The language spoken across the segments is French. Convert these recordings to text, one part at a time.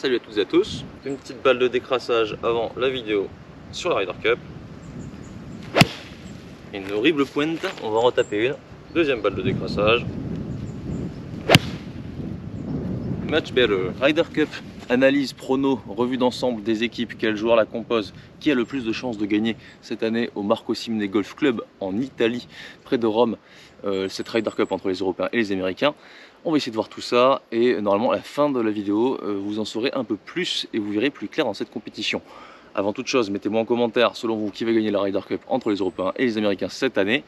Salut à toutes et à tous, une petite balle de décrassage avant la vidéo sur la Ryder Cup. Une horrible pointe, on va en retaper une. Deuxième balle de décrassage. Much better. Ryder Cup, analyse, prono, revue d'ensemble des équipes, quel joueur la compose, qui a le plus de chances de gagner cette année au Marco Simone Golf Club en Italie, près de Rome, cette Ryder Cup entre les Européens et les Américains. On va essayer de voir tout ça et normalement à la fin de la vidéo, vous en saurez un peu plus et vous verrez plus clair dans cette compétition. Avant toute chose, mettez-moi en commentaire selon vous qui va gagner la Ryder Cup entre les Européens et les Américains cette année.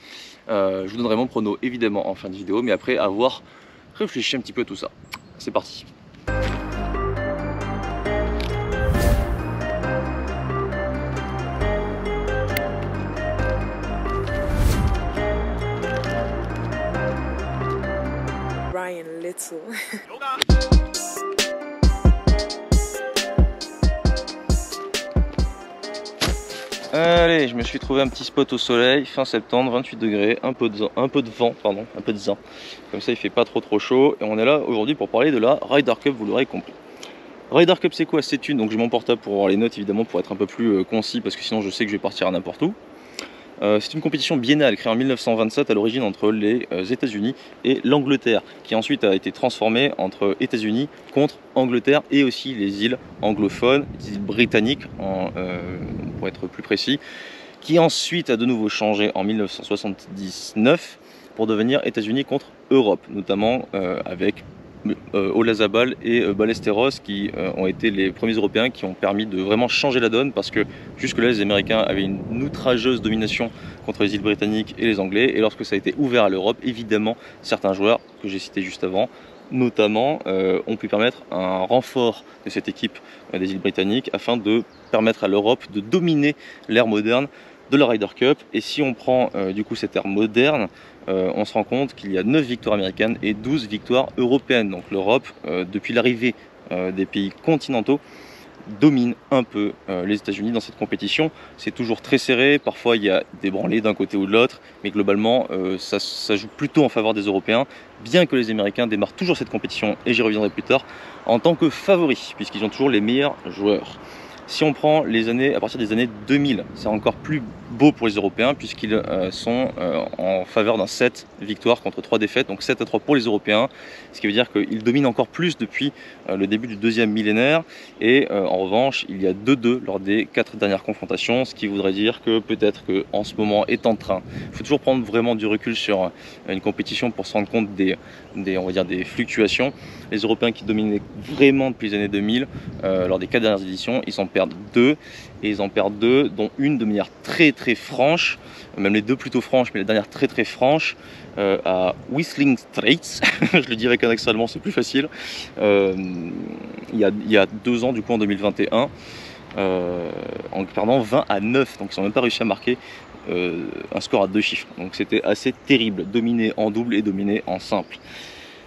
Je vous donnerai mon prono évidemment en fin de vidéo, mais après avoir réfléchi un petit peu à tout ça. C'est parti. Brian Little. Allez, je me suis trouvé un petit spot au soleil, fin septembre, 28 degrés, un peu de vent, comme ça il fait pas trop chaud, et on est là aujourd'hui pour parler de la Ryder Cup, vous l'aurez compris. Ryder Cup c'est quoi? C'est une, donc j'ai mon portable pour avoir les notes évidemment, pour être un peu plus concis, parce que sinon je sais que je vais partir à n'importe où. C'est une compétition biennale créée en 1927 à l'origine entre les États-Unis et l'Angleterre, qui ensuite a été transformée entre États-Unis contre Angleterre et aussi les îles anglophones, les îles britanniques pour être plus précis, qui ensuite a de nouveau changé en 1979 pour devenir États-Unis contre Europe, notamment avec Olazabal et Ballesteros qui ont été les premiers Européens qui ont permis de vraiment changer la donne, parce que jusque-là les Américains avaient une outrageuse domination contre les îles britanniques et les Anglais, et lorsque ça a été ouvert à l'Europe, évidemment certains joueurs que j'ai cités juste avant notamment ont pu permettre un renfort de cette équipe des îles britanniques afin de permettre à l'Europe de dominer l'ère moderne de la Ryder Cup. Et si on prend du coup cette ère moderne, on se rend compte qu'il y a 9 victoires américaines et 12 victoires européennes. Donc l'Europe, depuis l'arrivée des pays continentaux, domine un peu les États-Unis dans cette compétition. C'est toujours très serré, parfois il y a des branlées d'un côté ou de l'autre, mais globalement ça joue plutôt en faveur des Européens, bien que les Américains démarrent toujours cette compétition, et j'y reviendrai plus tard, en tant que favoris, puisqu'ils ont toujours les meilleurs joueurs. Si on prend les années, à partir des années 2000, c'est encore plus beau pour les Européens, puisqu'ils sont en faveur d'un 7 victoires contre 3 défaites, donc 7-3 pour les Européens, ce qui veut dire qu'ils dominent encore plus depuis le début du deuxième millénaire, et en revanche il y a 2-2 lors des 4 dernières confrontations, ce qui voudrait dire que peut-être qu'en ce moment est en train, il faut toujours prendre vraiment du recul sur une compétition pour se rendre compte on va dire des fluctuations. Les Européens qui dominaient vraiment depuis les années 2000, lors des 4 dernières éditions, ils en perdent 2, et ils en perdent 2, dont une de manière très franche, même les deux plutôt franches, mais la dernière très franche, à Whistling Straits, je le dirais qu'en accent allemand c'est plus facile, il y a 2 ans, du coup en 2021, en perdant 20-9, donc ils n'ont même pas réussi à marquer un score à 2 chiffres, donc c'était assez terrible, dominé en double et dominé en simple.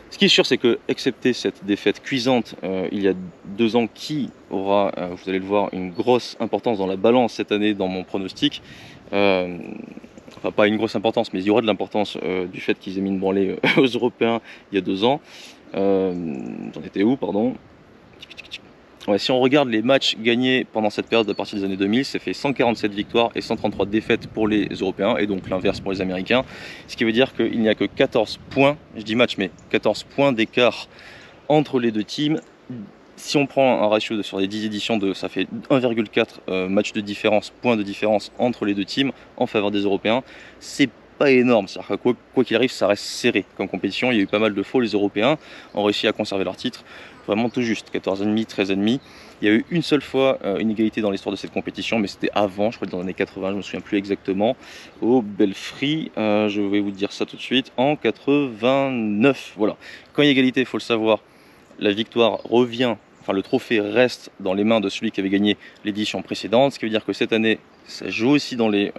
Ce qui est sûr, c'est que, excepté cette défaite cuisante il y a 2 ans, qui aura, vous allez le voir, une grosse importance dans la balance cette année dans mon pronostic, enfin pas une grosse importance, mais il y aura de l'importance du fait qu'ils aient mis une branlée aux Européens il y a 2 ans. J'en étais où, pardon? Ouais, si on regarde les matchs gagnés pendant cette période à partir des années 2000, ça fait 147 victoires et 133 défaites pour les Européens, et donc l'inverse pour les Américains. Ce qui veut dire qu'il n'y a que 14 points, je dis match, mais 14 points d'écart entre les deux teams. Si on prend un ratio sur les 10 éditions, ça fait 1,4 match de différence, points de différence entre les deux teams en faveur des Européens. C'est pas énorme, c'est-à-dire que quoi qu'il arrive, ça reste serré comme compétition. Il y a eu pas mal de faux, les Européens ont réussi à conserver leur titre, vraiment tout juste, 14,5, 13,5. Il y a eu une seule fois une égalité dans l'histoire de cette compétition, mais c'était avant, je crois dans les années 80, je me souviens plus exactement, au Belfry, je vais vous dire ça tout de suite, en 89, voilà. Quand il y a égalité, il faut le savoir, la victoire revient, enfin le trophée reste dans les mains de celui qui avait gagné l'édition précédente, ce qui veut dire que cette année, ça joue aussi dans les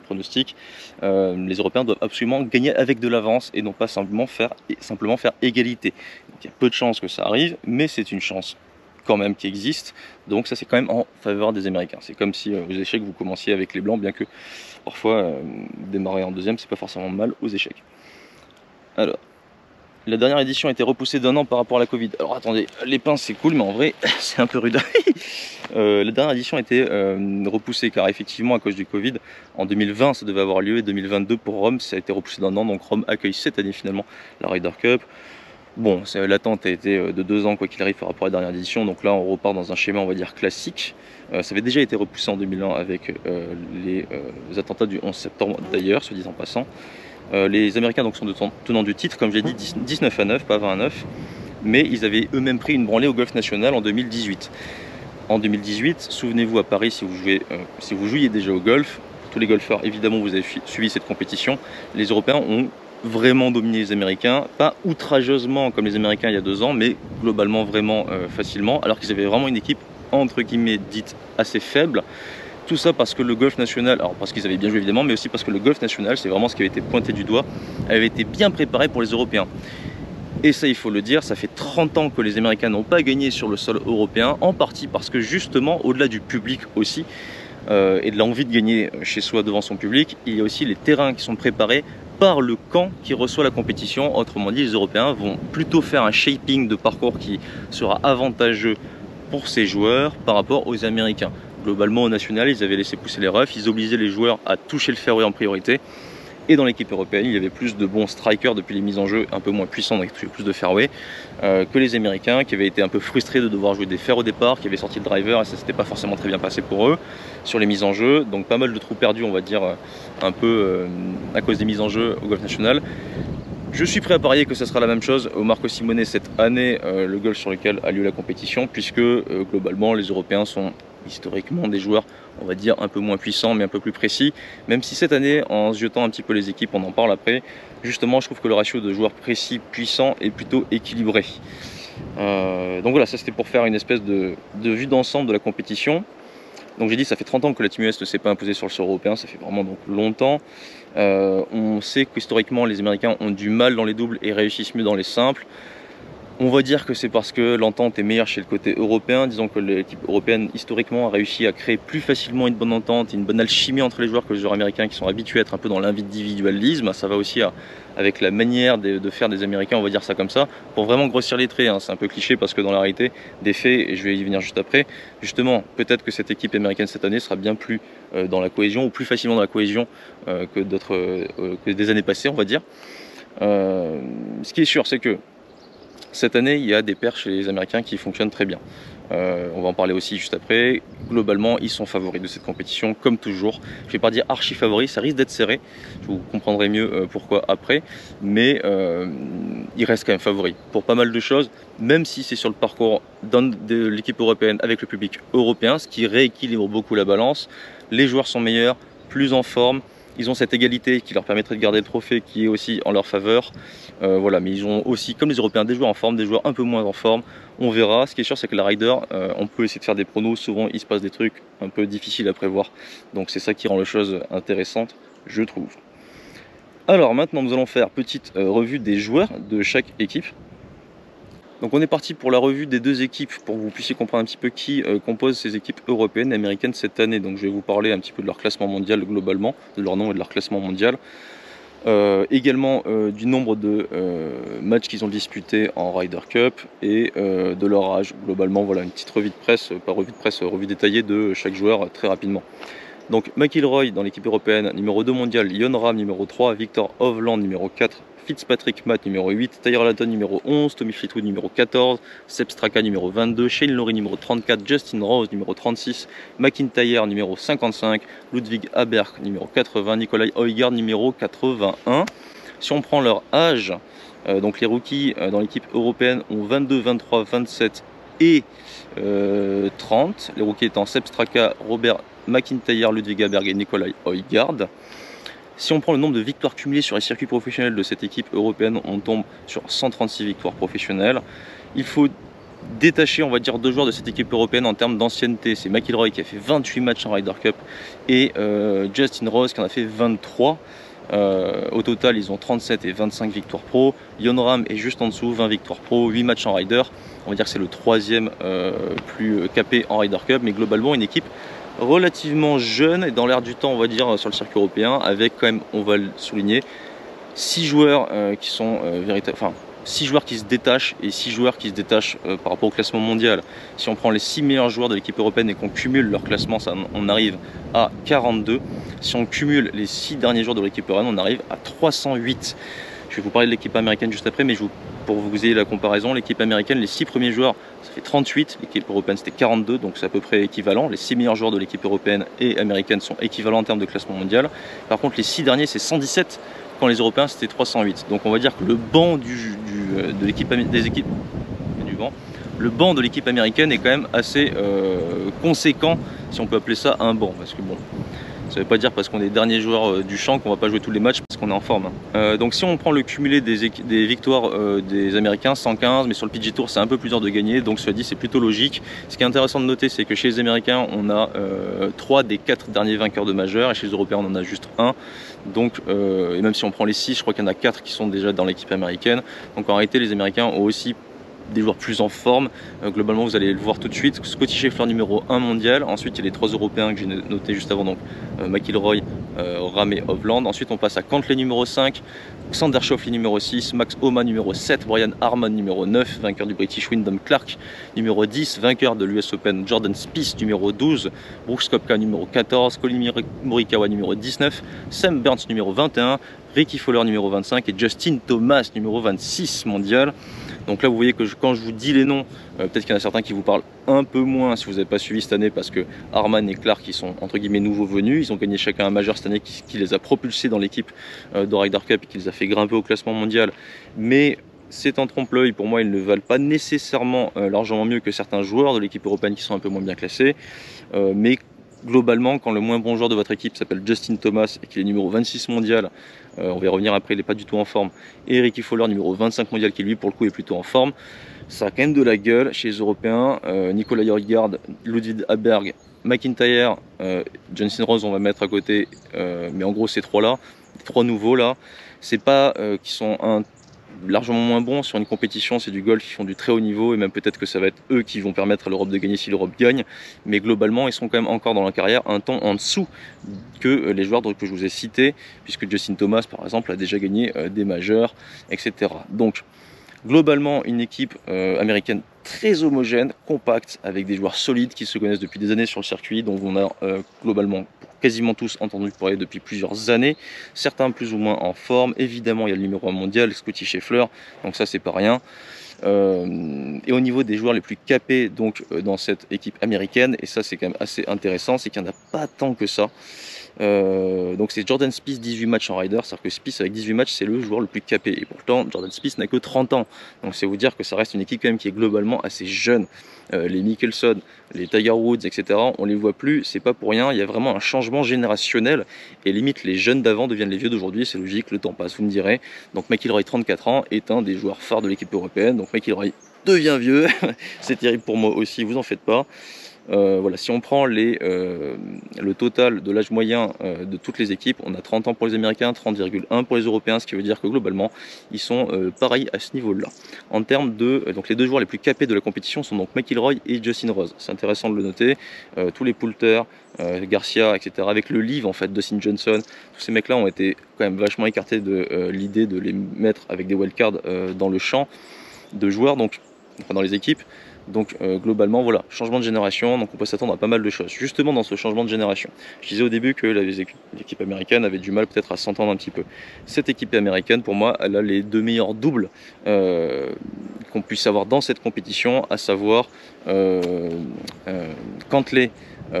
pronostics. Les Européens doivent absolument gagner avec de l'avance et non pas simplement faire égalité. Donc, il y a peu de chances que ça arrive, mais c'est une chance quand même qui existe. Donc ça c'est quand même en faveur des Américains. C'est comme si aux échecs vous commenciez avec les blancs, bien que parfois démarrer en deuxième c'est pas forcément mal aux échecs. Alors, La dernière édition a été repoussée d'1 an par rapport à la Covid. Alors attendez, les pinces c'est cool, mais en vrai c'est un peu rude. La dernière édition a été repoussée car effectivement à cause du Covid, en 2020 ça devait avoir lieu et 2022 pour Rome ça a été repoussé d'1 an. Donc Rome accueille cette année finalement la Ryder Cup. Bon, l'attente a été de 2 ans quoi qu'il arrive par rapport à la dernière édition. Donc là on repart dans un schéma on va dire classique. Ça avait déjà été repoussé en 2001 avec les attentats du 11 septembre d'ailleurs, se disant en passant. Les Américains donc sont tenants du titre, comme j'ai dit 19-9, pas 20-9, mais ils avaient eux-mêmes pris une branlée au golf national en 2018. En 2018, souvenez-vous à Paris, si vous jouiez déjà au golf, tous les golfeurs évidemment vous avez suivi cette compétition, les Européens ont vraiment dominé les Américains, pas outrageusement comme les Américains il y a 2 ans, mais globalement vraiment facilement, alors qu'ils avaient vraiment une équipe entre guillemets dite assez faible. Tout ça parce que le golf national, alors parce qu'ils avaient bien joué évidemment, mais aussi parce que le golf national, c'est vraiment ce qui avait été pointé du doigt, avait été bien préparé pour les Européens. Et ça, il faut le dire, ça fait 30 ans que les Américains n'ont pas gagné sur le sol européen, en partie parce que justement, au-delà du public aussi, et de l'envie de gagner chez soi devant son public, il y a aussi les terrains qui sont préparés par le camp qui reçoit la compétition. Autrement dit, les Européens vont plutôt faire un shaping de parcours qui sera avantageux pour ces joueurs par rapport aux Américains. Globalement au national, ils avaient laissé pousser les roughs, ils obligeaient les joueurs à toucher le fairway en priorité. Et dans l'équipe européenne, il y avait plus de bons strikers depuis les mises en jeu un peu moins puissants, donc plus de fairway, que les Américains qui avaient été un peu frustrés de devoir jouer des fers au départ, qui avaient sorti le driver et ça s'était pas forcément très bien passé pour eux sur les mises en jeu. Donc pas mal de trous perdus, on va dire, un peu à cause des mises en jeu au golf national. Je suis prêt à parier que ce sera la même chose au Marco Simone cette année, le golf sur lequel a lieu la compétition, puisque globalement les Européens sont historiquement des joueurs, on va dire, un peu moins puissants mais un peu plus précis, même si cette année, en se jetant un petit peu les équipes, on en parle après, justement je trouve que le ratio de joueurs précis, puissants est plutôt équilibré. Donc voilà, ça c'était pour faire une espèce de vue d'ensemble de la compétition. Donc j'ai dit, ça fait 30 ans que la Team US ne s'est pas imposée sur le sol européen, ça fait vraiment donc longtemps. On sait qu'historiquement les Américains ont du mal dans les doubles et réussissent mieux dans les simples. On va dire que c'est parce que l'entente est meilleure chez le côté européen. Disons que l'équipe européenne historiquement a réussi à créer plus facilement une bonne entente, une bonne alchimie entre les joueurs que les joueurs américains qui sont habitués à être un peu dans l'individualisme. Ça va aussi avec la manière de faire des Américains, on va dire ça comme ça, pour vraiment grossir les traits. C'est un peu cliché parce que dans la réalité des faits, et je vais y venir juste après, justement, peut-être que cette équipe américaine cette année sera bien plus dans la cohésion, ou plus facilement dans la cohésion que des années passées, on va dire. Ce qui est sûr, c'est que cette année, il y a des paires chez les Américains qui fonctionnent très bien. On va en parler aussi juste après. Globalement, ils sont favoris de cette compétition, comme toujours. Je ne vais pas dire archi favoris, ça risque d'être serré. Vous comprendrez mieux pourquoi après. Mais ils restent quand même favoris pour pas mal de choses, même si c'est sur le parcours de l'équipe européenne avec le public européen, ce qui rééquilibre beaucoup la balance. Les joueurs sont meilleurs, plus en forme. Ils ont cette égalité qui leur permettrait de garder le trophée qui est aussi en leur faveur. Voilà, mais ils ont aussi, comme les Européens, des joueurs en forme, des joueurs un peu moins en forme. On verra. Ce qui est sûr, c'est que la Ryder, on peut essayer de faire des pronos. Souvent, il se passe des trucs un peu difficiles à prévoir. Donc c'est ça qui rend les choses intéressantes, je trouve. Alors maintenant, nous allons faire petite revue des joueurs de chaque équipe. Donc on est parti pour la revue des deux équipes, pour que vous puissiez comprendre un petit peu qui compose ces équipes européennes et américaines cette année. Donc je vais vous parler un petit peu de leur classement mondial globalement, de leur nom et de leur classement mondial. Également du nombre de matchs qu'ils ont disputés en Ryder Cup et de leur âge. Globalement, voilà une petite revue de presse, pas revue de presse, revue détaillée de chaque joueur très rapidement. Donc McIlroy dans l'équipe européenne, numéro 2 mondial, Jon Rahm numéro 3, Viktor Hovland numéro 4, Fitzpatrick Matt numéro 8, Tyler Latton numéro 11, Tommy Fleetwood numéro 14, Sepp Straka numéro 22, Shane Lowry numéro 34, Justin Rose numéro 36, McIntyre numéro 55, Ludwig Aberg numéro 80, Nicolai Højgaard numéro 81. Si on prend leur âge, donc les rookies dans l'équipe européenne ont 22, 23, 27 et 30. Les rookies étant Sepp Straka, Robert McIntyre, Ludwig Aberg et Nicolai Højgaard. Si on prend le nombre de victoires cumulées sur les circuits professionnels de cette équipe européenne, on tombe sur 136 victoires professionnelles. Il faut détacher, on va dire, deux joueurs de cette équipe européenne en termes d'ancienneté. C'est McIlroy qui a fait 28 matchs en Ryder Cup et Justin Rose qui en a fait 23. Au total, ils ont 37 et 25 victoires pro. Jon Rahm est juste en dessous, 20 victoires pro, 8 matchs en Ryder. On va dire que c'est le troisième plus capé en Ryder Cup, mais globalement une équipe relativement jeune et dans l'air du temps, on va dire, sur le circuit européen, avec quand même, on va le souligner, 6 joueurs qui sont 6 joueurs qui se détachent et 6 joueurs qui se détachent par rapport au classement mondial. Si on prend les 6 meilleurs joueurs de l'équipe européenne et qu'on cumule leur classement, on arrive à 42. Si on cumule les 6 derniers joueurs de l'équipe européenne, on arrive à 308. Je vais vous parler de l'équipe américaine juste après, mais pour que vous ayez la comparaison, l'équipe américaine, les 6 premiers joueurs, ça fait 38, l'équipe européenne c'était 42, donc c'est à peu près équivalent. Les 6 meilleurs joueurs de l'équipe européenne et américaine sont équivalents en termes de classement mondial. Par contre, les 6 derniers, c'est 117, quand les Européens c'était 308. Donc on va dire que le banc le banc de l'équipe américaine est quand même assez conséquent, si on peut appeler ça un banc, parce que bon, ça ne veut pas dire parce qu'on est dernier joueur du champ qu'on va pas jouer tous les matchs parce qu'on est en forme. Donc si on prend le cumulé des victoires des Américains, 115, mais sur le PG Tour c'est un peu plus dur de gagner, donc cela dit c'est plutôt logique. Ce qui est intéressant de noter, c'est que chez les Américains on a 3 des 4 derniers vainqueurs de majeur, et chez les Européens on en a juste 1. Donc, et même si on prend les 6, je crois qu'il y en a 4 qui sont déjà dans l'équipe américaine. Donc en réalité les Américains ont aussi des joueurs plus en forme. Globalement vous allez le voir tout de suite. Scottie Scheffler numéro 1 mondial, ensuite il y a les 3 Européens que j'ai noté juste avant, donc McIlroy, Rahm et Hovland. Ensuite on passe à Cantlay numéro 5, Xander Schauffele numéro 6, Max Homa numéro 7, Brian Harman numéro 9, vainqueur du British Wyndham Clark numéro 10, vainqueur de l'US Open Jordan Spieth numéro 12, Brooks Koepka numéro 14, Collin Morikawa numéro 19, Sam Burns numéro 21, Ricky Fowler numéro 25 et Justin Thomas numéro 26 mondial. Donc là vous voyez que quand je vous dis les noms, peut-être qu'il y en a certains qui vous parlent un peu moins si vous n'avez pas suivi cette année, parce que Harman et Clark qui sont entre guillemets nouveaux venus, ils ont gagné chacun un majeur cette année qui les a propulsés dans l'équipe de Ryder Cup et qui les a fait grimper au classement mondial. Mais c'est un trompe-l'œil, pour moi ils ne valent pas nécessairement largement mieux que certains joueurs de l'équipe européenne qui sont un peu moins bien classés. Mais globalement, quand le moins bon joueur de votre équipe s'appelle Justin Thomas et qu'il est numéro 26 mondial, on va y revenir après, il n'est pas du tout en forme, et Ricky Fowler numéro 25 mondial qui lui pour le coup est plutôt en forme, ça a quand même de la gueule chez les Européens. Nicolas Hjortgaard, Ludwig Aberg, McIntyre, Johnson Rose on va mettre à côté, mais en gros ces 3 là, les 3 nouveaux là, c'est pas qui sont largement moins bons sur une compétition, c'est du golf, ils font du très haut niveau, et même peut-être que ça va être eux qui vont permettre à l'Europe de gagner si l'Europe gagne, mais globalement ils sont quand même encore dans leur carrière un temps en dessous que les joueurs que je vous ai cités, puisque Justin Thomas par exemple a déjà gagné des majeurs, etc. Donc globalement une équipe américaine très homogène, compacte, avec des joueurs solides qui se connaissent depuis des années sur le circuit, dont on a globalement quasiment tous entendu parler depuis plusieurs années, certains plus ou moins en forme. Évidemment il y a le numéro 1 mondial, Scottie Scheffler, donc ça c'est pas rien. Et au niveau des joueurs les plus capés donc dans cette équipe américaine, et ça c'est quand même assez intéressant, c'est qu'il n'y en a pas tant que ça. Donc c'est Jordan Spieth 18 matchs en Ryder, c'est-à-dire que Spieth avec 18 matchs c'est le joueur le plus capé, et pourtant Jordan Spieth n'a que 30 ans, donc c'est vous dire que ça reste une équipe quand même qui est globalement assez jeune. Les Mickelson, les Tiger Woods, etc. on les voit plus, c'est pas pour rien, il y a vraiment un changement générationnel, et limite les jeunes d'avant deviennent les vieux d'aujourd'hui, c'est logique, le temps passe, vous me direz. Donc McIlroy 34 ans est un des joueurs phares de l'équipe européenne, donc McIlroy devient vieux, c'est terrible pour moi aussi, vous en faites pas. Voilà, si on prend le total de l'âge moyen de toutes les équipes, on a 30 ans pour les Américains, 30,1 pour les Européens, ce qui veut dire que globalement ils sont pareils à ce niveau-là. En termes de donc les 2 joueurs les plus capés de la compétition sont donc McIlroy et Justin Rose. C'est intéressant de le noter. Tous les Poulter, Garcia, etc. avec le livre en fait, Dustin Johnson, tous ces mecs-là ont été quand même vachement écartés de l'idée de les mettre avec des wildcards dans le champ de joueurs, donc enfin, dans les équipes. Donc globalement voilà, changement de génération, donc on peut s'attendre à pas mal de choses. Justement dans ce changement de génération, je disais au début que l'équipe américaine avait du mal peut-être à s'entendre un petit peu. Cette équipe américaine pour moi elle a les 2 meilleurs doubles qu'on puisse avoir dans cette compétition, à savoir Cantlay,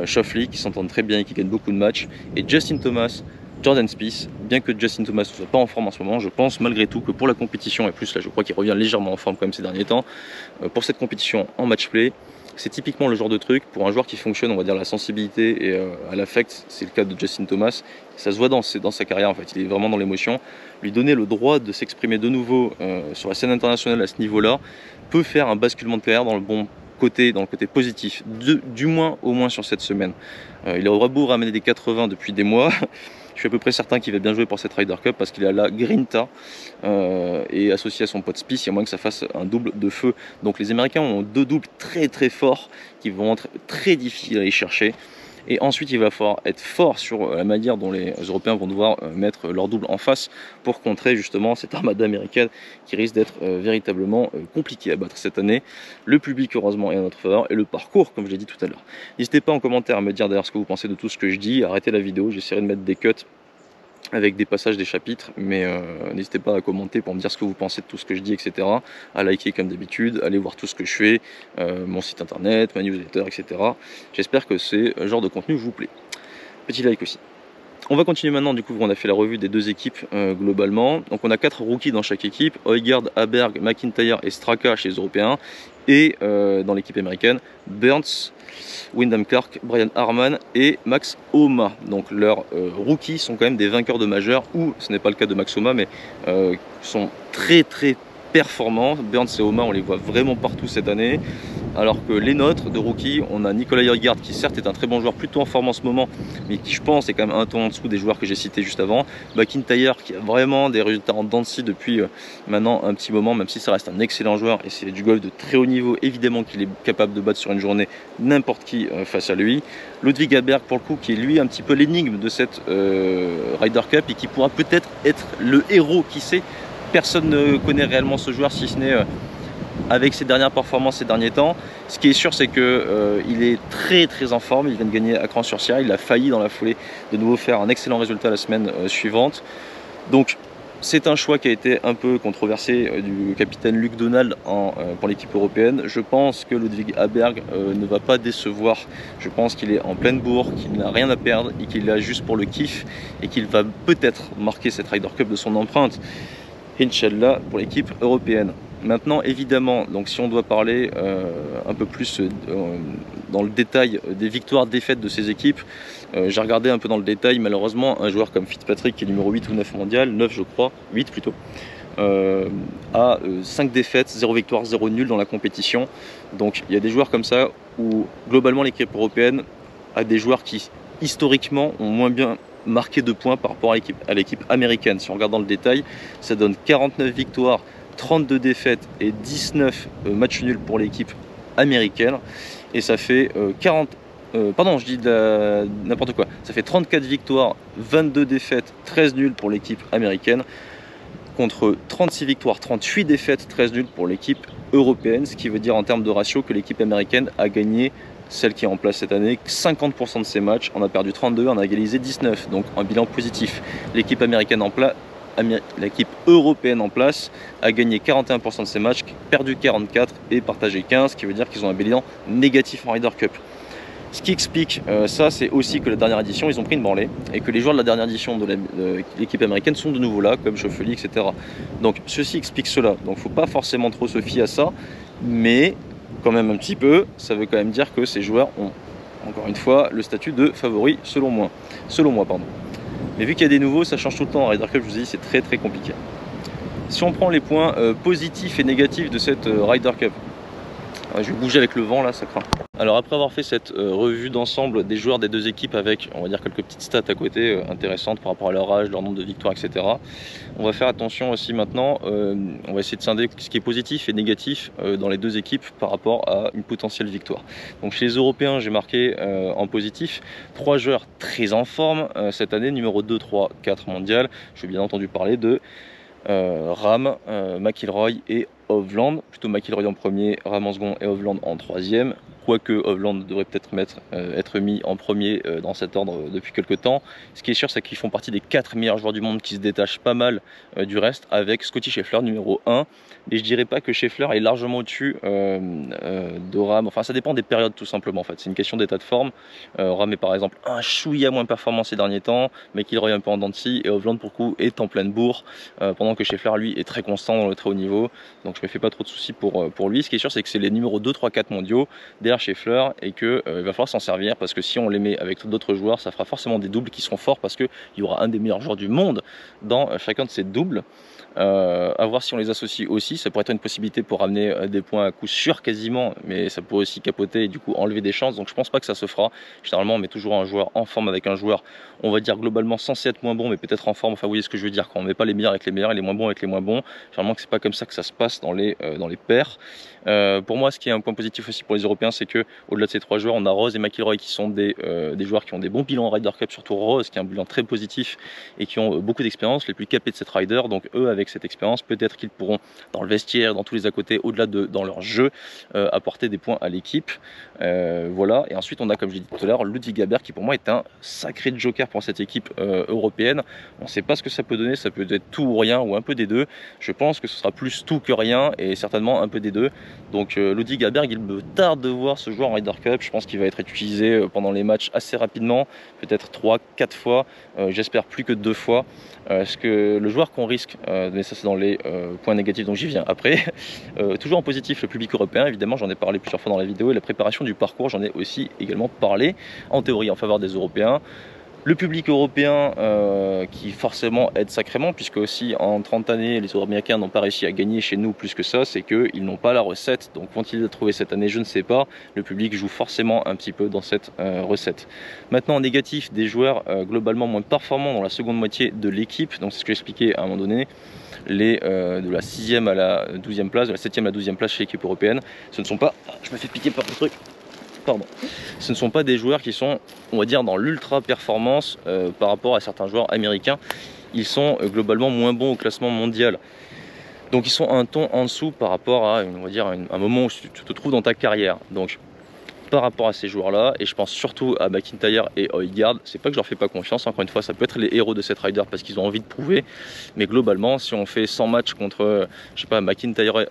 Schauffele qui s'entendent très bien et qui gagnent beaucoup de matchs, et Justin Thomas, Jordan Spieth. Bien que Justin Thomas ne soit pas en forme en ce moment, je pense malgré tout que pour la compétition, et plus là je crois qu'il revient légèrement en forme quand même ces derniers temps, pour cette compétition en match play, c'est typiquement le genre de truc pour un joueur qui fonctionne, on va dire la sensibilité et à l'affect, c'est le cas de Justin Thomas, ça se voit dans sa carrière en fait, il est vraiment dans l'émotion. Lui donner le droit de s'exprimer de nouveau sur la scène internationale à ce niveau-là peut faire un basculement de carrière dans le bon côté, dans le côté positif, du moins au moins sur cette semaine. Il aura beau ramener des 80 depuis des mois, je suis à peu près certain qu'il va bien jouer pour cette Ryder Cup parce qu'il a la grinta et associé à son pote Spieth, il y a moyen que ça fasse un double de feu. Donc les Américains ont 2 doubles très très forts qui vont être très difficiles à aller chercher. Et ensuite, il va falloir être fort sur la manière dont les Européens vont devoir mettre leur double en face pour contrer justement cette armada américaine qui risque d'être véritablement compliquée à battre cette année. Le public, heureusement, est en notre faveur et le parcours, comme je l'ai dit tout à l'heure. N'hésitez pas en commentaire à me dire d'ailleurs ce que vous pensez de tout ce que je dis. Arrêtez la vidéo, j'essaierai de mettre des cuts avec des passages des chapitres, mais n'hésitez pas à commenter pour me dire ce que vous pensez de tout ce que je dis, etc. À liker comme d'habitude, allez voir tout ce que je fais, mon site internet, ma newsletter, etc. J'espère que ce genre de contenu vous plaît. Petit like aussi. On va continuer maintenant, du coup on a fait la revue des deux équipes globalement. Donc on a 4 rookies dans chaque équipe, Højgaard, Aberg, McIntyre et Straka chez les Européens. Et dans l'équipe américaine, Burns, Wyndham Clark, Brian Harman et Max Homa. Donc leurs rookies sont quand même des vainqueurs de majeurs, ou ce n'est pas le cas de Max Homa, mais sont très performants. Burns et Homa, on les voit vraiment partout cette année. Alors que les nôtres de rookie, on a Nicolas Højgaard qui certes est un très bon joueur, plutôt en forme en ce moment, mais qui je pense est quand même un ton en dessous des joueurs que j'ai cités juste avant. McIntyre qui a vraiment des résultats en dents de scie depuis maintenant un petit moment, même si ça reste un excellent joueur et c'est du golf de très haut niveau, évidemment qu'il est capable de battre sur une journée n'importe qui face à lui. Ludwig Aberg pour le coup qui est lui un petit peu l'énigme de cette Ryder Cup et qui pourra peut-être être le héros, qui sait. Personne ne connaît réellement ce joueur si ce n'est avec ses dernières performances ces derniers temps. Ce qui est sûr, c'est que il est très en forme. Il vient de gagner à Cran-sur-Sierre. Il a failli dans la foulée de nouveau faire un excellent résultat la semaine suivante. Donc c'est un choix qui a été un peu controversé du capitaine Luke Donald pour l'équipe européenne. Je pense que Ludwig Aberg ne va pas décevoir. Je pense qu'il est en pleine bourre, qu'il n'a rien à perdre et qu'il est là juste pour le kiff et qu'il va peut-être marquer cette Ryder Cup de son empreinte. Inch'Allah pour l'équipe européenne. Maintenant évidemment, donc si on doit parler un peu plus dans le détail des victoires, défaites de ces équipes, j'ai regardé un peu dans le détail. Malheureusement un joueur comme Fitzpatrick qui est numéro 8 ou 9 mondial, 9 je crois, 8 plutôt, a 5 défaites, 0 victoire, 0 nul dans la compétition. Donc il y a des joueurs comme ça où globalement l'équipe européenne a des joueurs qui historiquement ont moins bien marqué de points par rapport à l'équipe américaine. Si on regarde dans le détail, ça donne 49 victoires, 32 défaites et 19 matchs nuls pour l'équipe américaine. Et ça fait pardon, je dis n'importe quoi. Ça fait 34 victoires, 22 défaites, 13 nuls pour l'équipe américaine, contre 36 victoires, 38 défaites, 13 nuls pour l'équipe européenne. Ce qui veut dire en termes de ratio que l'équipe américaine a gagné, celle qui est en place cette année, 50% de ses matchs. On a perdu 32, on a égalisé 19, donc un bilan positif. L'équipe américaine en place, l'équipe européenne en place a gagné 41% de ses matchs, perdu 44 et partagé 15, ce qui veut dire qu'ils ont un bilan négatif en Ryder Cup. Ce qui explique ça, c'est aussi que la dernière édition, ils ont pris une branlée et que les joueurs de la dernière édition de l'équipe américaine sont de nouveau là, comme Schauffele, etc. Donc ceci explique cela. Donc il ne faut pas forcément trop se fier à ça, mais quand même un petit peu, ça veut quand même dire que ces joueurs ont, encore une fois, le statut de favori selon moi. Mais vu qu'il y a des nouveaux, ça change tout le temps. En Ryder Cup, je vous ai dit, c'est très compliqué. Si on prend les points positifs et négatifs de cette Ryder Cup, je vais bouger avec le vent là, ça craint. Alors après avoir fait cette revue d'ensemble des joueurs des deux équipes avec, on va dire, quelques petites stats à côté intéressantes par rapport à leur âge, leur nombre de victoires, etc. On va faire attention aussi maintenant, on va essayer de scinder ce qui est positif et négatif dans les deux équipes par rapport à une potentielle victoire. Donc chez les Européens, j'ai marqué en positif 3 joueurs très en forme cette année, numéro 2, 3, 4 mondial. Je vais bien entendu parler de Rahm, McIlroy et Hovland, plutôt McIlroy en premier, Rahm en second et Hovland en troisième. Quoique Hovland devrait peut-être être mis en premier dans cet ordre depuis quelques temps. Ce qui est sûr, c'est qu'ils font partie des 4 meilleurs joueurs du monde qui se détachent pas mal du reste, avec Scotty Scheffler numéro 1. Et je dirais pas que Scheffler est largement au-dessus de Rahm. Enfin, ça dépend des périodes tout simplement. En fait, c'est une question d'état de forme. Rahm est par exemple un chouïa moins performant ces derniers temps, mais qu'il McIlroy un peu en dents de scie, et Hovland pour le coup est en pleine bourre, pendant que Scheffler lui est très constant dans le très haut niveau. Donc je me fais pas trop de soucis pour lui. Ce qui est sûr, c'est que c'est les numéros 2, 3, 4 mondiaux derrière Scheffler et qu'il va falloir s'en servir, parce que si on les met avec d'autres joueurs, ça fera forcément des doubles qui seront forts, parce qu'il y aura un des meilleurs joueurs du monde dans chacun de ces doubles. À voir si on les associe aussi, ça pourrait être une possibilité pour ramener des points à coup sûr quasiment, mais ça pourrait aussi capoter et du coup enlever des chances, donc je pense pas que ça se fera. Généralement on met toujours un joueur en forme avec un joueur, on va dire globalement censé être moins bon mais peut-être en forme, enfin vous voyez ce que je veux dire, quand on met pas les meilleurs avec les meilleurs et les moins bons avec les moins bons, généralement que c'est pas comme ça que ça se passe dans les pairs. Pour moi ce qui est un point positif aussi pour les Européens, c'est que au-delà de ces trois joueurs, on a Rose et McIlroy qui sont des joueurs qui ont des bons bilans en Ryder Cup, surtout Rose qui a un bilan très positif et qui ont beaucoup d'expérience, les plus capés de cette Ryder, donc eux avec cette expérience peut-être qu'ils pourront dans le vestiaire, dans tous les à côté, au-delà de dans leur jeu, apporter des points à l'équipe. Voilà, et ensuite on a, comme je l'ai dit tout à l'heure, Ludwig Haber qui pour moi est un sacré joker pour cette équipe européenne. On ne sait pas ce que ça peut donner, ça peut être tout ou rien ou un peu des deux. Je pense que ce sera plus tout que rien et certainement un peu des deux. Donc Ludwig Haber, il me tarde de voir ce joueur en Ryder Cup. Je pense qu'il va être utilisé pendant les matchs assez rapidement, peut-être 3-4 fois, j'espère plus que 2 fois. Parce que le joueur qu'on risque, mais ça c'est dans les points négatifs, donc j'y viens après, toujours en positif, le public européen, évidemment j'en ai parlé plusieurs fois dans la vidéo, et la préparation du parcours, j'en ai aussi également parlé, en théorie en faveur des Européens. Le public européen qui forcément aide sacrément, puisque aussi en 30 années, les Américains n'ont pas réussi à gagner chez nous plus que ça, c'est qu'ils n'ont pas la recette. Donc vont-ils la trouver cette année? Je ne sais pas. Le public joue forcément un petit peu dans cette recette. Maintenant en négatif, des joueurs globalement moins performants dans la seconde moitié de l'équipe. Donc c'est ce que j'expliquais à un moment donné. De la 6e à la 12e place, de la 7e à la 12e place chez l'équipe européenne. Ce ne sont pas... Je me fais piquer par le truc. Pardon. Ce ne sont pas des joueurs qui sont, on va dire, dans l'ultra performance par rapport à certains joueurs américains. Ils sont globalement moins bons au classement mondial. Donc ils sont un ton en dessous par rapport à, on va dire, un moment où tu te trouves dans ta carrière. Donc par rapport à ces joueurs-là, et je pense surtout à McIntyre et Højgaard, c'est pas que je leur fais pas confiance, encore une fois, ça peut être les héros de cette Ryder parce qu'ils ont envie de prouver, mais globalement, si on fait 100 matchs contre, je sais pas, McIntyre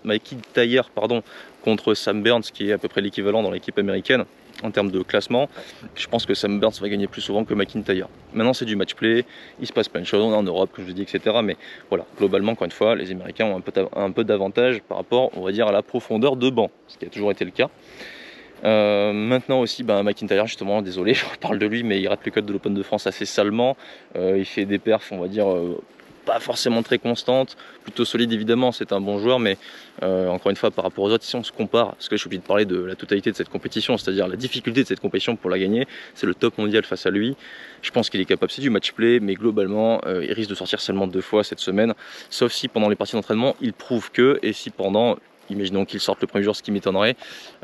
pardon, contre Sam Burns, qui est à peu près l'équivalent dans l'équipe américaine, en termes de classement, je pense que Sam Burns va gagner plus souvent que McIntyre. Maintenant c'est du match play, il se passe plein de choses, on est en Europe comme je dis, etc. Mais voilà, globalement encore une fois, les Américains ont un peu d'avantage par rapport, on va dire, à la profondeur de banc, ce qui a toujours été le cas. Maintenant aussi McIntyre, justement, désolé je reparle de lui, mais il rate le code de l'Open de France assez salement, il fait des perfs on va dire pas forcément très constantes, plutôt solide évidemment, c'est un bon joueur, mais encore une fois par rapport aux autres, si on se compare, parce que je suis obligé de parler de la totalité de cette compétition, c'est-à-dire la difficulté de cette compétition pour la gagner, c'est le top mondial face à lui. Je pense qu'il est capable, c'est du match play, mais globalement il risque de sortir seulement 2 fois cette semaine, sauf si pendant les parties d'entraînement il prouve que, et si pendant, imaginons qu'il sorte le premier jour, ce qui m'étonnerait,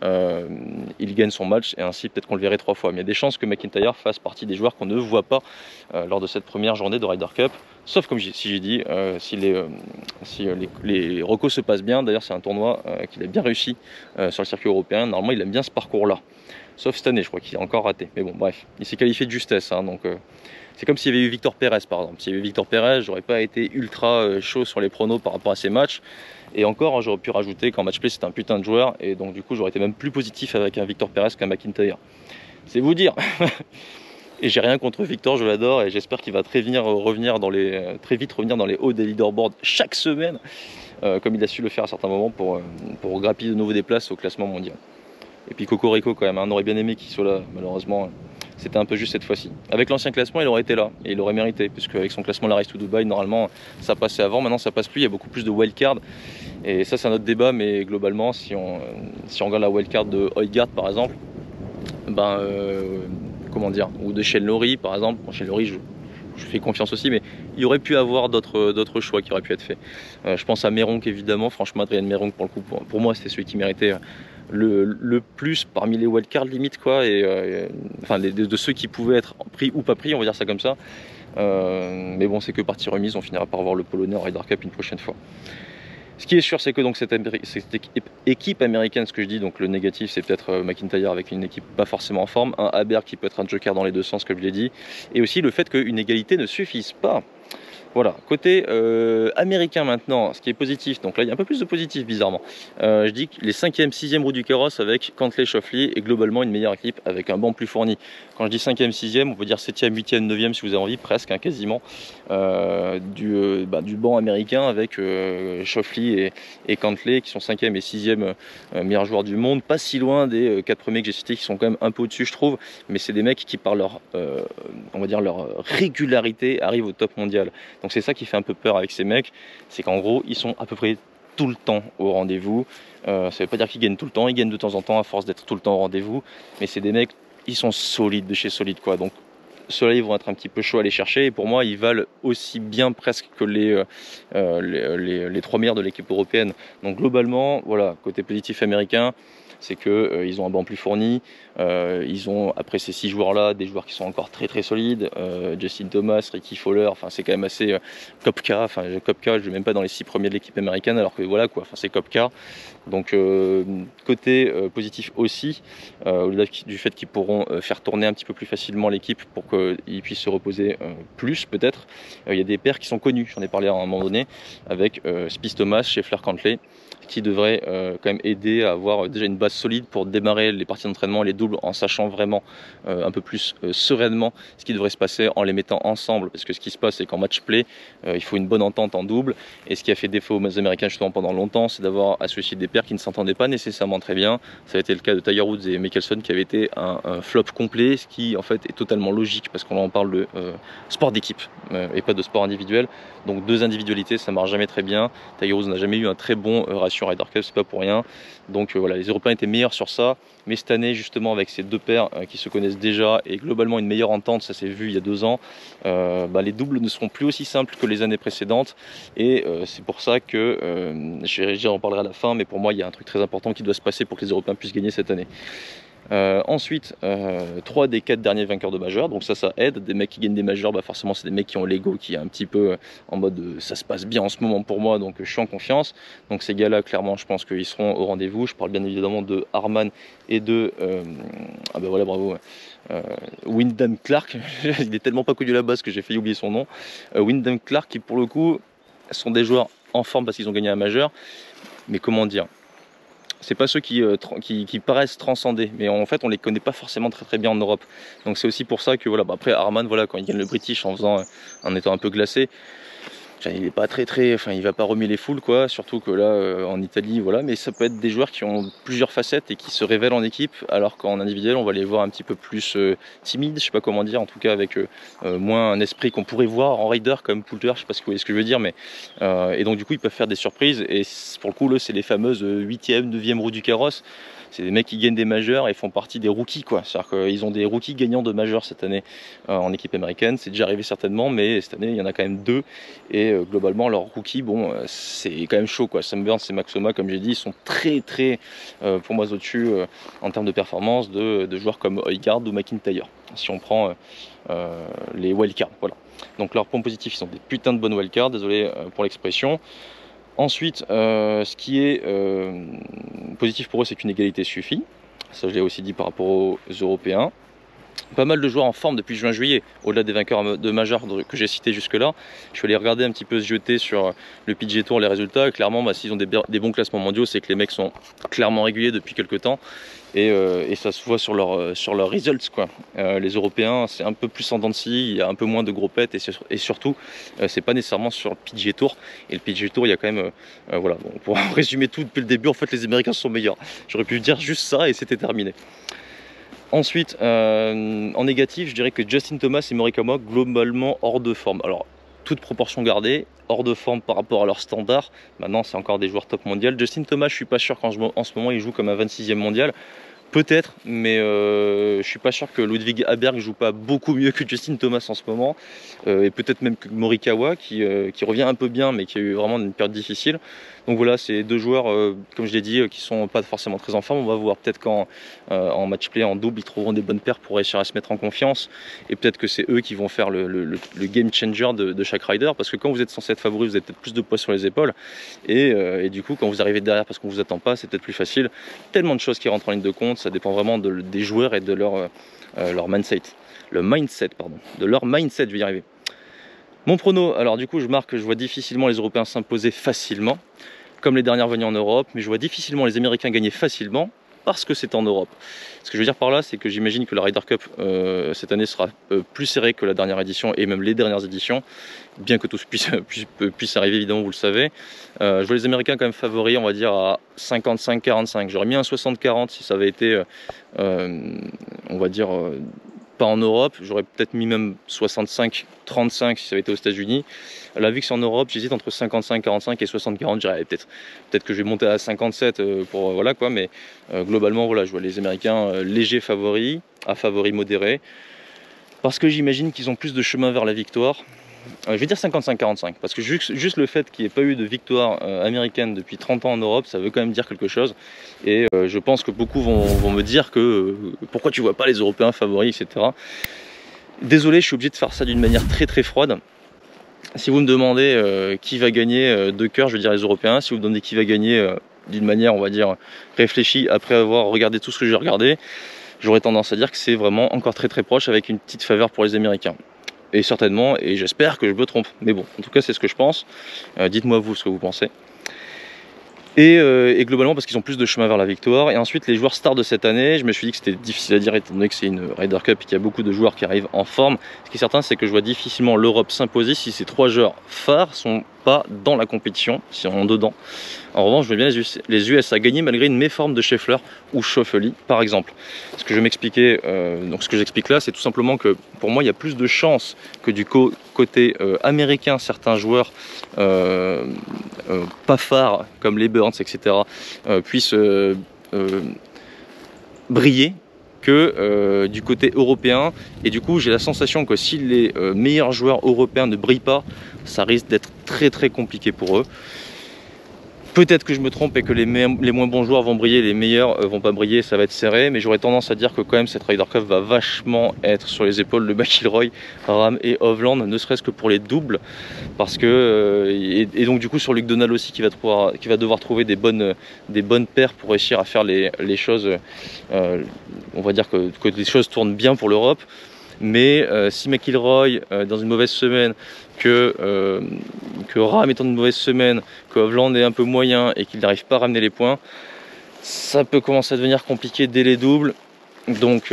il gagne son match et ainsi peut-être qu'on le verrait 3 fois. Mais il y a des chances que McIntyre fasse partie des joueurs qu'on ne voit pas lors de cette première journée de Ryder Cup. Sauf comme si j'ai dit, si les recos se passent bien. D'ailleurs c'est un tournoi qu'il a bien réussi sur le circuit européen. Normalement il aime bien ce parcours-là. Sauf cette année, je crois qu'il a encore raté. Mais bon, bref, il s'est qualifié de justesse. Hein, donc c'est comme s'il y avait eu Victor Pérez par exemple. S'il y avait eu Victor Pérez, j'aurais pas été ultra chaud sur les pronos par rapport à ces matchs. Et encore, j'aurais pu rajouter qu'en match play c'est un putain de joueur, et donc du coup j'aurais été même plus positif avec un Victor Pérez qu'un McIntyre. C'est vous dire. Et j'ai rien contre Victor, je l'adore, et j'espère qu'il va très vite revenir dans les hauts des leaderboards chaque semaine, comme il a su le faire à certains moments pour grappiller de nouveau des places au classement mondial. Et puis Cocorico quand même, on aurait bien aimé qu'il soit là, malheureusement c'était un peu juste cette fois-ci. Avec l'ancien classement il aurait été là, et il aurait mérité, puisque avec son classement la Race to Dubai, normalement ça passait avant, maintenant ça passe plus, il y a beaucoup plus de wildcard, et ça c'est un autre débat, mais globalement si on regarde la wildcard de Højgaard par exemple, comment dire, ou de Shane Lowry par exemple, bon, Shane Lowry je fais confiance aussi, mais il y aurait pu avoir d'autres choix qui auraient pu être faits. Je pense à Meronk évidemment, franchement Adrian Meronk pour le coup, pour moi c'était celui qui méritait le plus parmi les wildcards limite quoi, et enfin de ceux qui pouvaient être pris ou pas pris, on va dire ça comme ça. Mais bon, c'est que partie remise, on finira par voir le Polonais en Ryder Cup une prochaine fois. Ce qui est sûr, c'est que donc cette équipe américaine, ce que je dis, donc le négatif, c'est peut-être McIntyre avec une équipe pas forcément en forme, un Haber qui peut être un joker dans les deux sens, comme je l'ai dit, et aussi le fait qu'une égalité ne suffise pas. Voilà, côté américain maintenant, ce qui est positif, donc là il y a un peu plus de positif bizarrement. Je dis que les 5e, 6e roues du carrosse avec Cantlay, Schauffele et globalement une meilleure équipe avec un banc plus fourni. Quand je dis 5e, 6e, on peut dire 7e, 8e, 9e si vous avez envie, presque hein, quasiment, du banc américain avec Schauffele et Cantlay qui sont 5e et 6e meilleurs joueurs du monde, pas si loin des 4 premiers que j'ai cités qui sont quand même un peu au-dessus je trouve, mais c'est des mecs qui par leur, on va dire leur régularité arrivent au top mondial. Donc c'est ça qui fait un peu peur avec ces mecs, c'est qu'en gros ils sont à peu près tout le temps au rendez-vous. Ça veut pas dire qu'ils gagnent tout le temps, ils gagnent de temps en temps à force d'être tout le temps au rendez-vous, mais c'est des mecs, ils sont solides de chez solide quoi. Donc ceux-là ils vont être un petit peu chauds à aller chercher, et pour moi ils valent aussi bien presque que les trois meilleurs de l'équipe européenne. Donc globalement, voilà, côté positif américain, c'est que ils ont un banc plus fourni, ils ont après ces 6 joueurs là des joueurs qui sont encore très solides, Justin Thomas, Ricky Fowler, enfin c'est quand même assez Kopka, enfin Kopka je ne vais même pas dans les 6 premiers de l'équipe américaine, alors que voilà quoi, enfin c'est Kopka. Donc côté positif aussi, au-delà du fait qu'ils pourront faire tourner un petit peu plus facilement l'équipe pour qu'ils puissent se reposer plus peut-être, il y a des paires qui sont connus, j'en ai parlé à un moment donné avec Spieth Thomas chez Flair Cantlay, qui devrait quand même aider à avoir déjà une base solide pour démarrer les parties d'entraînement et les doubles en sachant vraiment un peu plus sereinement ce qui devrait se passer en les mettant ensemble, parce que ce qui se passe c'est qu'en match play il faut une bonne entente en double, et ce qui a fait défaut aux Américains justement pendant longtemps, c'est d'avoir associé des paires qui ne s'entendaient pas nécessairement très bien. Ça a été le cas de Tiger Woods et Mickelson qui avait été un flop complet, ce qui en fait est totalement logique parce qu'on en parle de sport d'équipe et pas de sport individuel. Donc deux individualités ça marche jamais très bien. Tiger Woods n'a jamais eu un très bon ratio Ryder Cup, c'est pas pour rien. Donc voilà, les Européens étaient meilleurs sur ça, mais cette année justement avec ces deux paires qui se connaissent déjà et globalement une meilleure entente, ça s'est vu il y a 2 ans, les doubles ne seront plus aussi simples que les années précédentes, et c'est pour ça que j'en parlerai à la fin, mais pour moi il y a un truc très important qui doit se passer pour que les Européens puissent gagner cette année. Ensuite, 3 des 4 derniers vainqueurs de majeurs, donc ça aide. Des mecs qui gagnent des majeurs, forcément c'est des mecs qui ont l'ego qui est un petit peu en mode ça se passe bien en ce moment pour moi, donc je suis en confiance. Donc ces gars-là, clairement, je pense qu'ils seront au rendez-vous. Je parle bien évidemment de Harman et de voilà, bravo, Wyndham Clark. Il est tellement pas connu à la base que j'ai failli oublier son nom. Wyndham Clark, qui pour le coup sont des joueurs en forme parce qu'ils ont gagné un majeur, mais comment dire, c'est pas ceux qui paraissent transcender, mais en fait on les connaît pas forcément très bien en Europe. Donc c'est aussi pour ça que voilà, après Harman, voilà, quand il gagne le British en étant un peu glacé, il est pas il va pas remuer les foules quoi, surtout que là en Italie, voilà. Mais ça peut être des joueurs qui ont plusieurs facettes et qui se révèlent en équipe, alors qu'en individuel on va les voir un petit peu plus timides, je sais pas comment dire, en tout cas avec moins un esprit qu'on pourrait voir en Ryder comme Poulter, je sais pas si vous voyez ce que je veux dire, mais et donc du coup ils peuvent faire des surprises, et pour le coup là c'est les fameuses 8e, 9e roues du carrosse. C'est des mecs qui gagnent des majeurs et font partie des rookies quoi. C'est-à-dire qu'ils ont des rookies gagnants de majeurs cette année en équipe américaine. C'est déjà arrivé certainement, mais cette année il y en a quand même 2. Et globalement leurs rookies, c'est quand même chaud quoi. Sam Burns et Max Homa, comme j'ai dit, ils sont très pour moi au-dessus en termes de performance de joueurs comme Højgaard ou McIntyre. Si on prend les wildcards, voilà. Donc leurs points positifs, ils sont des putains de bonnes wildcards, désolé pour l'expression. Ensuite, ce qui est positif pour eux, c'est qu'une égalité suffit. Ça, je l'ai aussi dit par rapport aux Européens. Pas mal de joueurs en forme depuis juin-juillet, au-delà des vainqueurs de majeurs que j'ai cités jusque-là. Je suis allé regarder un petit peu, se jeter sur le PGA Tour, les résultats. Et clairement, s'ils ont des bons classements mondiaux, c'est que les mecs sont clairement réguliers depuis quelques temps. Et ça se voit sur leurs results quoi. Les Européens c'est un peu plus en dents de scie, il y a un peu moins de gros pets, et surtout c'est pas nécessairement sur le PGA Tour. Et le PGA Tour il y a quand même voilà, bon, pour résumer tout depuis le début, en fait les Américains sont meilleurs. J'aurais pu dire juste ça et c'était terminé. Ensuite en négatif, je dirais que Justin Thomas et Morikawa globalement hors de forme. Alors toute proportion gardée, hors de forme par rapport à leur standard. Maintenant c'est encore des joueurs top mondial. Justin Thomas, je suis pas sûr qu'en ce moment il joue comme un 26e mondial. Peut-être, mais je suis pas sûr que Ludwig Aberg joue pas beaucoup mieux que Justin Thomas en ce moment, et peut-être même que Morikawa qui revient un peu bien, mais qui a eu vraiment une période difficile. Donc voilà, c'est 2 joueurs, comme je l'ai dit, qui sont pas forcément très en forme. On va voir peut-être qu'en match play, en double, ils trouveront des bonnes paires pour réussir à se mettre en confiance, et peut-être que c'est eux qui vont faire le game changer de chaque rider, parce que quand vous êtes censé être favori, vous avez peut-être plus de poids sur les épaules, et du coup quand vous arrivez derrière parce qu'on vous attend pas, c'est peut-être plus facile. Tellement de choses qui rentrent en ligne de compte, ça dépend vraiment des joueurs et de leur mindset. De leur mindset, je vais y arriver. Mon prono, alors du coup je vois difficilement les Européens s'imposer facilement, comme les dernières venues en Europe, mais je vois difficilement les Américains gagner facilement, parce que c'est en Europe. Ce que je veux dire par là, c'est que j'imagine que la Ryder Cup cette année sera plus serrée que la dernière édition, et même les dernières éditions, bien que tout puisse arriver, évidemment, vous le savez. Je vois les Américains quand même favoris, on va dire à 55-45. J'aurais mis un 60-40 si ça avait été, on va dire, pas en Europe, j'aurais peut-être mis même 65-35 si ça avait été aux États-Unis. Là, vu que c'est en Europe, j'hésite entre 55-45 et 60-40, j'irais peut-être que je vais monter à 57 pour voilà quoi, mais globalement, voilà, je vois les Américains légers favoris, à favoris modérés, parce que j'imagine qu'ils ont plus de chemin vers la victoire. Je vais dire 55-45, parce que juste le fait qu'il n'y ait pas eu de victoire américaine depuis 30 ans en Europe, ça veut quand même dire quelque chose. Et je pense que beaucoup vont me dire que pourquoi tu vois pas les Européens favoris, etc. Désolé, je suis obligé de faire ça d'une manière très froide. Si vous me demandez qui va gagner de cœur, je vais dire les Européens. Si vous me demandez qui va gagner d'une manière, on va dire, réfléchie, après avoir regardé tout ce que j'ai regardé, j'aurais tendance à dire que c'est vraiment encore très proche, avec une petite faveur pour les Américains. Et certainement, et j'espère que je me trompe, mais bon, en tout cas c'est ce que je pense. Dites-moi vous ce que vous pensez. Et globalement parce qu'ils ont plus de chemin vers la victoire. Et ensuite les joueurs stars de cette année, je me suis dit que c'était difficile à dire étant donné que c'est une Ryder Cup et qu'il y a beaucoup de joueurs qui arrivent en forme. Ce qui est certain, c'est que je vois difficilement l'Europe s'imposer si ces 3 joueurs phares sont pas dans la compétition, si on est dedans. En revanche, je veux bien les US à gagner malgré une méforme de Scheffler ou Schauffele par exemple. Ce que je vais m'expliquer, donc ce que j'explique là, c'est tout simplement que pour moi il y a plus de chances que du côté américain, certains joueurs pas phares comme les Burns, etc. Puissent briller que du côté européen. Et du coup j'ai la sensation que si les meilleurs joueurs européens ne brillent pas, ça risque d'être très compliqué pour eux. Peut-être que je me trompe et que les moins bons joueurs vont briller, les meilleurs vont pas briller, ça va être serré, mais j'aurais tendance à dire que quand même cette Ryder Cup va vachement être sur les épaules de McIlroy, Rahm et Hovland, ne serait-ce que pour les doubles, parce que et donc du coup sur Luke Donald aussi qui va devoir trouver des bonnes paires pour réussir à faire les choses, on va dire que les choses tournent bien pour l'Europe. Mais si McIlroy dans une mauvaise semaine, que Rahm est dans une mauvaise semaine, que Hovland est un peu moyen et qu'il n'arrive pas à ramener les points, ça peut commencer à devenir compliqué dès les doubles. Donc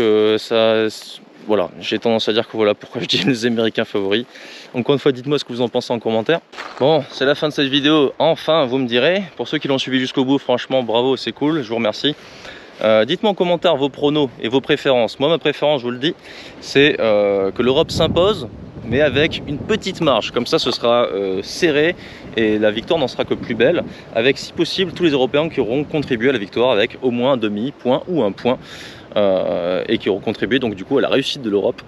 voilà, j'ai tendance à dire que voilà pourquoi je dis les Américains favoris. Encore une fois, dites-moi ce que vous en pensez en commentaire. Bon, c'est la fin de cette vidéo, enfin vous me direz. Pour ceux qui l'ont suivi jusqu'au bout, franchement bravo, c'est cool, je vous remercie. Dites-moi en commentaire vos pronos et vos préférences. Moi ma préférence, je vous le dis, c'est que l'Europe s'impose, mais avec une petite marge. Comme ça ce sera serré et la victoire n'en sera que plus belle, avec si possible tous les Européens qui auront contribué à la victoire avec au moins un demi-point ou un point et qui auront contribué donc du coup à la réussite de l'Europe.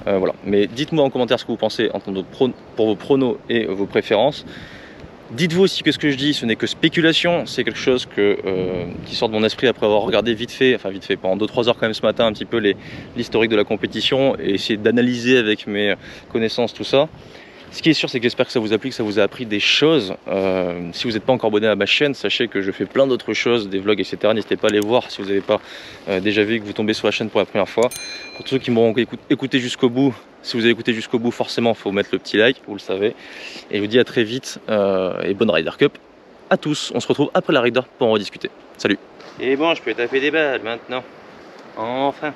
Voilà. Mais dites-moi en commentaire ce que vous pensez en termes pour vos pronos et vos préférences. Dites-vous aussi que ce que je dis, ce n'est que spéculation, c'est quelque chose qui sort de mon esprit après avoir regardé vite fait pendant 2-3 heures quand même ce matin, un petit peu l'historique de la compétition et essayer d'analyser avec mes connaissances tout ça. Ce qui est sûr, c'est que j'espère que ça vous a plu, que ça vous a appris des choses. Si vous n'êtes pas encore abonné à ma chaîne, sachez que je fais plein d'autres choses, des vlogs, etc. N'hésitez pas à les voir si vous n'avez pas déjà vu et que vous tombez sur la chaîne pour la première fois. Pour tous ceux qui m'auront écouté jusqu'au bout, si vous avez écouté jusqu'au bout, forcément, il faut mettre le petit like, vous le savez. Et je vous dis à très vite et bonne Ryder Cup à tous. On se retrouve après la Ryder pour en rediscuter. Salut. Et bon, je peux taper des balles maintenant. Enfin.